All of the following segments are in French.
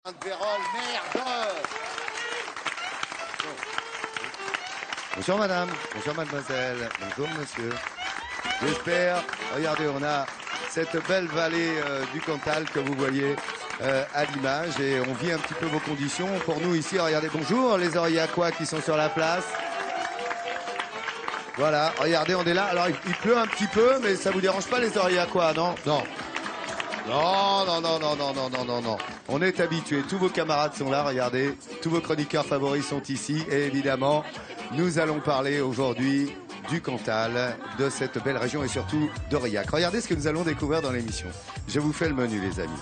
Vérole, merde! Bonjour madame, bonjour mademoiselle, bonjour monsieur. J'espère, regardez, on a cette belle vallée du Cantal que vous voyez à l'image et on vit un petit peu vos conditions. Pour nous ici, regardez, bonjour les Aurillacois qui sont sur la place. Voilà, regardez, on est là. Alors il pleut un petit peu, mais ça vous dérange pas les Aurillacois, non? Non. Non, non, non, non, non, non, non, non, non. On est habitués. Tous vos camarades sont là, regardez. Tous vos chroniqueurs favoris sont ici. Et évidemment, nous allons parler aujourd'hui du Cantal, de cette belle région et surtout d'Aurillac. Regardez ce que nous allons découvrir dans l'émission. Je vous fais le menu, les amis.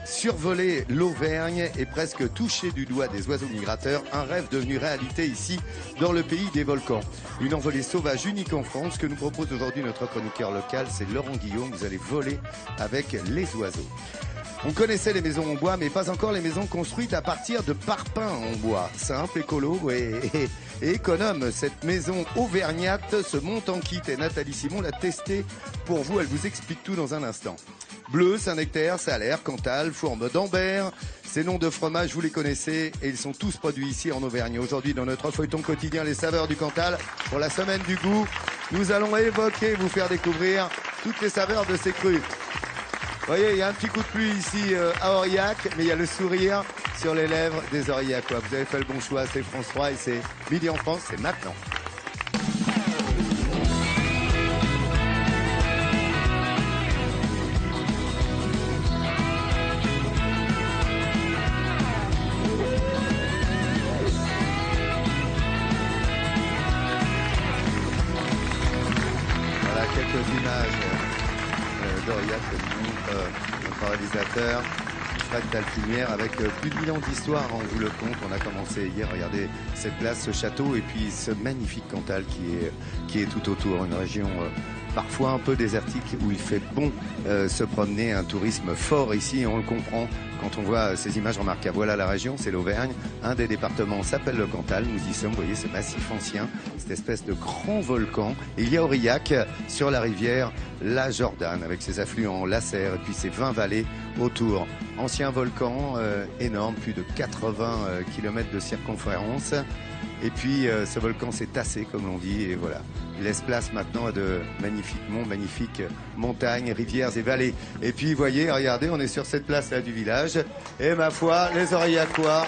Survoler l'Auvergne et presque toucher du doigt des oiseaux migrateurs, un rêve devenu réalité ici, dans le pays des volcans. Une envolée sauvage unique en France que nous propose aujourd'hui notre chroniqueur local, c'est Laurent Guillaume. Vous allez voler avec les oiseaux. On connaissait les maisons en bois, mais pas encore les maisons construites à partir de parpaings en bois. Simple, écolo et économe. Cette maison auvergnate se monte en kit et Nathalie Simon l'a testée pour vous. Elle vous explique tout dans un instant. Bleu, Saint-Nectaire, Salaire, Cantal, Fourme d'Ambert. Ces noms de fromages, vous les connaissez et ils sont tous produits ici en Auvergne. Aujourd'hui, dans notre feuilleton quotidien Les Saveurs du Cantal, pour la semaine du goût, nous allons évoquer, vous faire découvrir toutes les saveurs de ces crus. Vous voyez, il y a un petit coup de pluie ici à Aurillac, mais il y a le sourire sur les lèvres des Aurillacois. Vous avez fait le bon choix, c'est France 3 et c'est Midi en France, c'est maintenant. Voilà quelques images d'Aurillac, notre réalisateur, Fred Talpinière, avec plus de 1000 ans d'histoire, on vous le compte. On a commencé hier, regardez cette place, ce château et puis ce magnifique Cantal qui est tout autour, une région parfois un peu désertique où il fait bon se promener, un tourisme fort ici et on le comprend quand on voit ces images remarquables. Voilà la région, c'est l'Auvergne, un des départements s'appelle le Cantal, nous y sommes, vous voyez ce massif ancien, cette espèce de grand volcan. Et il y a Aurillac sur la rivière la Jordanne avec ses affluents, la Serre et puis ses 20 vallées autour. Ancien volcan énorme, plus de 80 km de circonférence. Et puis ce volcan s'est tassé comme l'on dit et voilà. Il laisse place maintenant à de magnifiques monts, magnifiques montagnes, rivières et vallées. Et puis vous voyez, regardez, on est sur cette place là du village. Et ma foi, les Aurillacois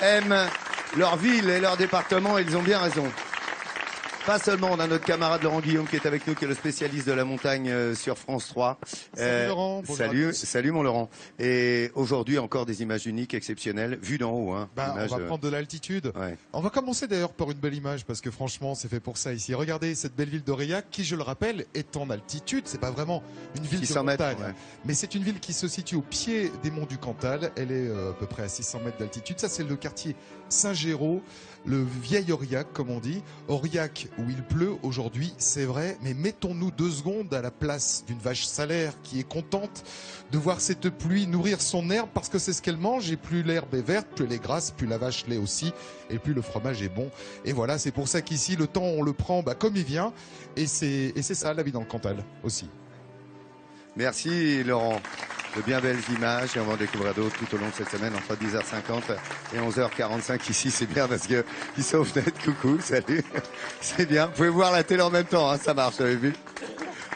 aiment leur ville et leur département et ils ont bien raison. Pas seulement, on a notre camarade Laurent Guillaume qui est avec nous, qui est le spécialiste de la montagne sur France 3. Salut Laurent. Salut mon Laurent. Et aujourd'hui encore des images uniques, exceptionnelles, vues d'en haut. Hein. On va prendre de l'altitude. Ouais. On va commencer d'ailleurs par une belle image parce que franchement c'est fait pour ça ici. Regardez cette belle ville d'Aurillac qui, je le rappelle, est en altitude. C'est pas vraiment une ville de montagne, ouais. mais c'est une ville qui se situe au pied des monts du Cantal. Elle est à peu près à 600 mètres d'altitude. Ça c'est le quartier Saint-Géraud, le vieil Aurillac comme on dit. Aurillac où il pleut aujourd'hui, c'est vrai, mais mettons-nous 2 secondes à la place d'une vache salaire qui est contente de voir cette pluie nourrir son herbe parce que c'est ce qu'elle mange et plus l'herbe est verte, plus elle est grasse, plus la vache l'est aussi et plus le fromage est bon. Et voilà, c'est pour ça qu'ici le temps on le prend comme il vient et c'est ça la vie dans le Cantal aussi. Merci Laurent. De bien belles images et on va en découvrir d'autres tout au long de cette semaine entre 10h50 et 11h45 ici. C'est bien parce que ils sont aux fenêtres. Coucou, salut. C'est bien. Vous pouvez voir la télé en même temps, hein, ça marche, vous avez vu.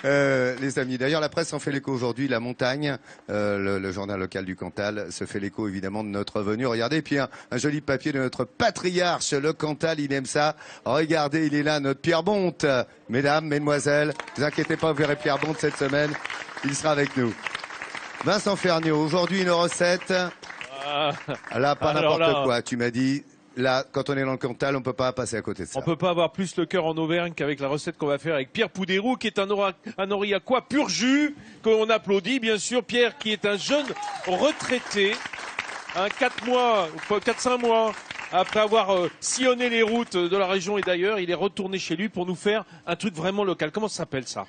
Les amis, d'ailleurs la presse en fait l'écho aujourd'hui, la montagne, le journal local du Cantal se fait l'écho évidemment de notre venue. Regardez, et puis un joli papier de notre patriarche, le Cantal, il aime ça. Regardez, il est là, notre Pierre Bonte. Mesdames, mesdemoiselles, ne vous inquiétez pas, vous verrez Pierre Bonte cette semaine, il sera avec nous. Vincent Ferniaud, aujourd'hui une recette. Là, pas n'importe quoi. Tu m'as dit, là, quand on est dans le Cantal, on peut pas passer à côté de ça. On peut pas avoir plus le cœur en Auvergne qu'avec la recette qu'on va faire avec Pierre Poudérou, qui est un Aurillacois pur jus, qu'on applaudit, bien sûr. Pierre, qui est un jeune retraité, 4-5 mois, après avoir sillonné les routes de la région et d'ailleurs, il est retourné chez lui pour nous faire un truc vraiment local. Comment ça s'appelle ça?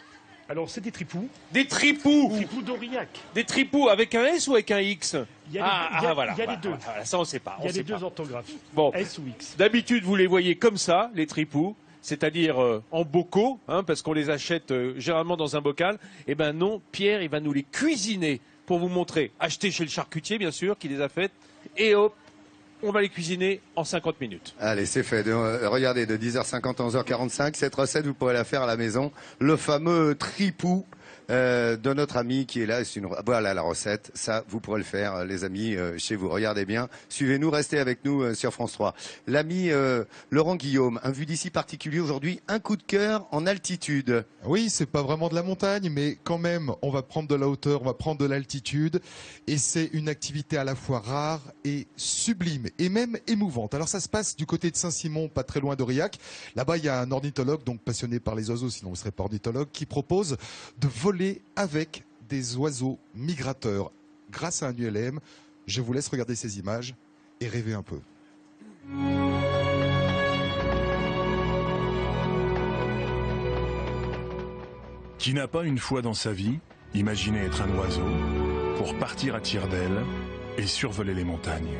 Alors, c'est des tripous. Des tripous. Tripous d'Aurillac. Des tripous avec un S ou avec un X? Il y a les deux. Voilà, ça, on sait pas. Il y a les deux orthographes. Bon. S ou X. D'habitude, vous les voyez comme ça, les tripous, c'est-à-dire en bocaux, hein, parce qu'on les achète généralement dans un bocal. Eh ben non, Pierre, il va nous les cuisiner pour vous montrer. Achetez chez le charcutier, bien sûr, qui les a faites. Et hop, on va les cuisiner en 50 minutes. Allez, c'est fait. Regardez, de 10h50 à 11h45, cette recette, vous pourrez la faire à la maison. Le fameux tripou de notre ami qui est là. Voilà la recette. Ça, vous pourrez le faire, les amis, chez vous. Regardez bien. Suivez-nous, restez avec nous sur France 3. L'ami Laurent Guillaume, un vu d'ici particulier aujourd'hui, un coup de cœur en altitude. Oui, c'est pas vraiment de la montagne, mais quand même, on va prendre de la hauteur, on va prendre de l'altitude, et c'est une activité à la fois rare et sublime, et même émouvante. Alors ça se passe du côté de Saint-Simon, pas très loin d'Aurillac. Là-bas, il y a un ornithologue, donc passionné par les oiseaux, sinon vous ne serez pas ornithologue, qui propose de voler avec des oiseaux migrateurs. Grâce à un ULM, je vous laisse regarder ces images et rêver un peu. Qui n'a pas une fois dans sa vie imaginé être un oiseau pour partir à tire d'aile et survoler les montagnes?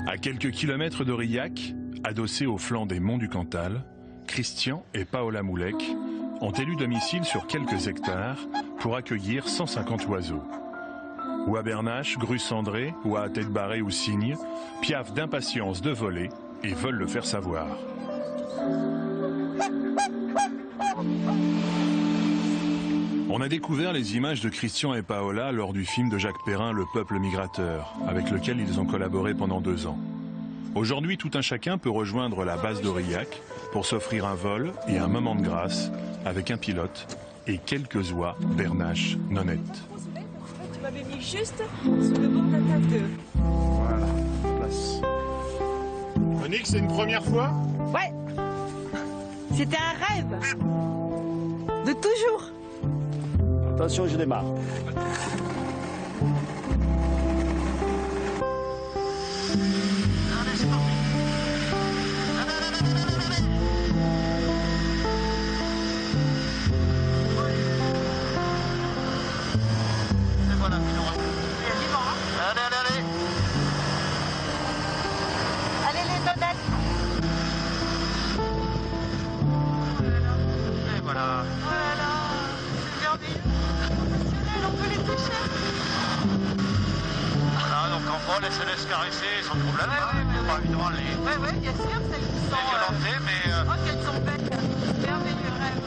À quelques kilomètres d'Aurillac, adossés au flanc des monts du Cantal, Christian et Paola Moulec ont élu domicile sur quelques hectares pour accueillir 150 oiseaux. Oies bernaches, grues cendrées, oies à tête barrée ou cygnes, piaffent d'impatience de voler et veulent le faire savoir. On a découvert les images de Christian et Paola lors du film de Jacques Perrin, Le Peuple migrateur, avec lequel ils ont collaboré pendant 2 ans. Aujourd'hui, tout un chacun peut rejoindre la base d'Aurillac pour s'offrir un vol et un moment de grâce avec un pilote et quelques oies bernaches non nettes. Tu m'avais mis juste sur le bord de la table de... Voilà, place. Monique, c'est une première fois? Ouais. C'était un rêve. De toujours. Attention, je démarre. Allez les donettes. Et voilà. Voilà. C'est merveilleux. On peut les toucher. Voilà, donc en vol, elles se laissent caresser sans problème. Pas évidemment les Ouais, bien sûr, celles qui sont... violenter, mais... Oh, qu'elles sont belles. Merveilleux rêve.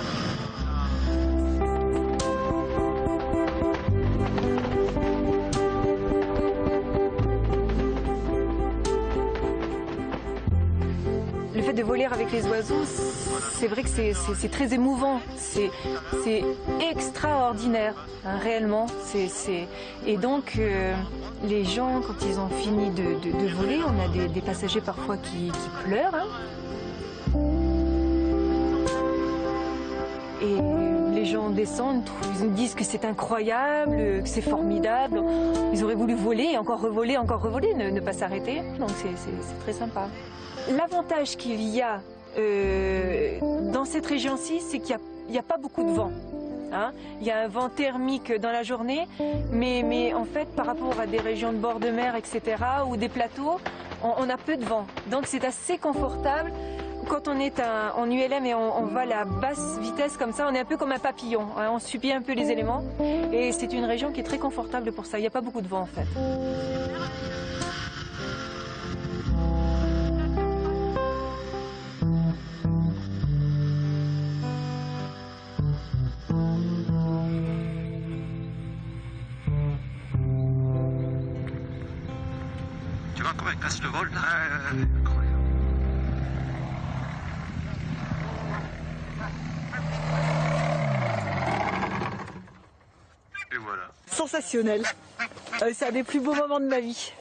Le fait de voler avec les oiseaux, c'est vrai que c'est très émouvant, c'est extraordinaire, hein, réellement. Et donc, les gens, quand ils ont fini de voler, on a des passagers parfois qui pleurent. Hein. Et les gens descendent, ils disent que c'est incroyable, que c'est formidable. Ils auraient voulu voler, encore revoler, ne pas s'arrêter. Donc c'est très sympa. L'avantage qu'il y a dans cette région-ci, c'est qu'il n'y a pas beaucoup de vent. Hein. Il y a un vent thermique dans la journée, mais en fait, par rapport à des régions de bord de mer, etc., ou des plateaux, on a peu de vent. Donc c'est assez confortable. Quand on est en ULM et on va à la basse vitesse comme ça, on est un peu comme un papillon. Hein. On subit un peu les éléments. Et c'est une région qui est très confortable pour ça. Il n'y a pas beaucoup de vent, en fait. Tu vois comment elle casse le vol là? Et voilà. Sensationnel. C'est un des plus beaux moments de ma vie.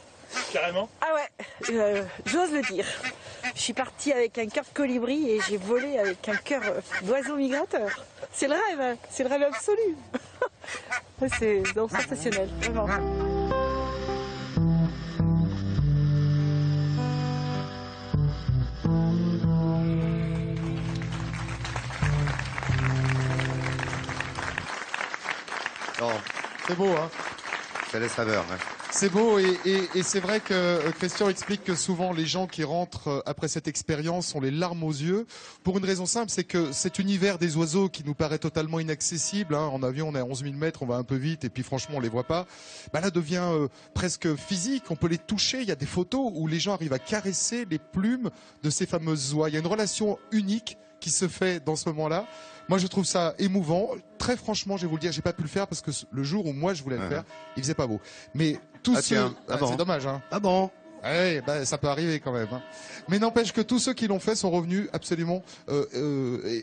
Carrément. Ah ouais, j'ose le dire. Je suis partie avec un cœur de colibri et j'ai volé avec un cœur d'oiseau migrateur. C'est le rêve, hein. C'est le rêve absolu. C'est donc sensationnel, vraiment. Non, c'est beau, hein? Ça laisse rêveur, hein. C'est beau et c'est vrai que Christian explique que souvent les gens qui rentrent après cette expérience ont les larmes aux yeux pour une raison simple, c'est que cet univers des oiseaux qui nous paraît totalement inaccessible, hein, en avion on est à 11 000 mètres, on va un peu vite et puis franchement on les voit pas, bah là devient presque physique, on peut les toucher, il y a des photos où les gens arrivent à caresser les plumes de ces fameuses oies, il y a une relation unique qui se fait dans ce moment-là. Moi, je trouve ça émouvant. Très franchement, je vais vous le dire, j'ai pas pu le faire parce que le jour où moi je voulais le faire, il faisait pas beau. Mais tous ceux, bon. c'est dommage, hein. Ah bon? Ouais, bah, ça peut arriver quand même. Hein. Mais n'empêche que tous ceux qui l'ont fait sont revenus absolument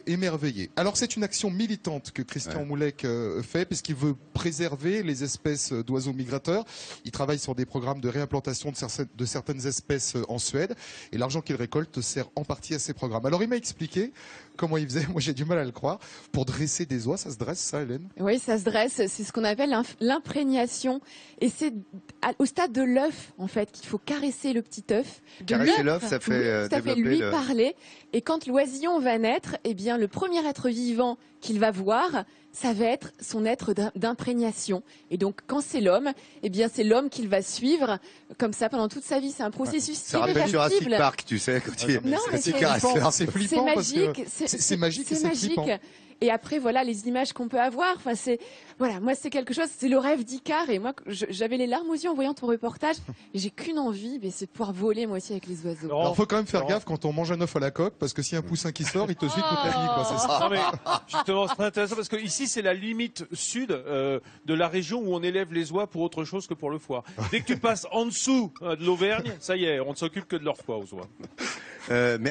émerveillés. Alors c'est une action militante que Christian Moulek fait puisqu'il veut préserver les espèces d'oiseaux migrateurs. Il travaille sur des programmes de réimplantation de certaines espèces en Suède et l'argent qu'il récolte sert en partie à ces programmes. Alors il m'a expliqué comment il faisait, moi j'ai du mal à le croire, pour dresser des oies. Ça se dresse ça, Hélène? Oui, ça se dresse. C'est ce qu'on appelle l'imprégnation. Et c'est au stade de l'œuf, en fait, qu'il faut caresser le petit œuf. Caresser l'œuf, ça fait ça fait lui parler. Et quand l'oisillon va naître, eh bien, le premier être vivant qu'il va voir, ça va être son être d'imprégnation. Et donc, quand c'est l'homme, eh bien, c'est l'homme qu'il va suivre comme ça pendant toute sa vie. C'est un processus ça rappelle Jurassic irréversible. Park, tu sais, quand il Non, mais c'est flippant. C'est flippant parce que c'est magique et c'est flippant. Et après, voilà, les images qu'on peut avoir. Enfin, c'est, voilà, moi, c'est quelque chose, c'est le rêve d'Icare. Et moi, j'avais les larmes aux yeux en voyant ton reportage. Et j'ai qu'une envie, mais c'est de pouvoir voler, moi aussi, avec les oiseaux. Alors, faut quand même faire gaffe quand on mange un œuf à la coque, parce que s'il y a un poussin qui sort, il te suit toute la nuit, quoi, c'est ça. Non, mais justement, c'est très intéressant parce que ici, c'est la limite sud de la région où on élève les oies pour autre chose que pour le foie. Dès que tu passes en dessous de l'Auvergne, ça y est, on ne s'occupe que de leur foie aux oies.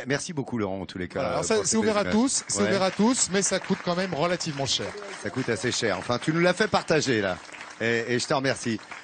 Merci beaucoup, Laurent, en tous les cas. Voilà, alors c'est ouvert à tous, c'est ouvert à tous, mais ça coûte quand même relativement cher. Ça coûte assez cher. Enfin, tu nous l'as fait partager, là. Et je te remercie.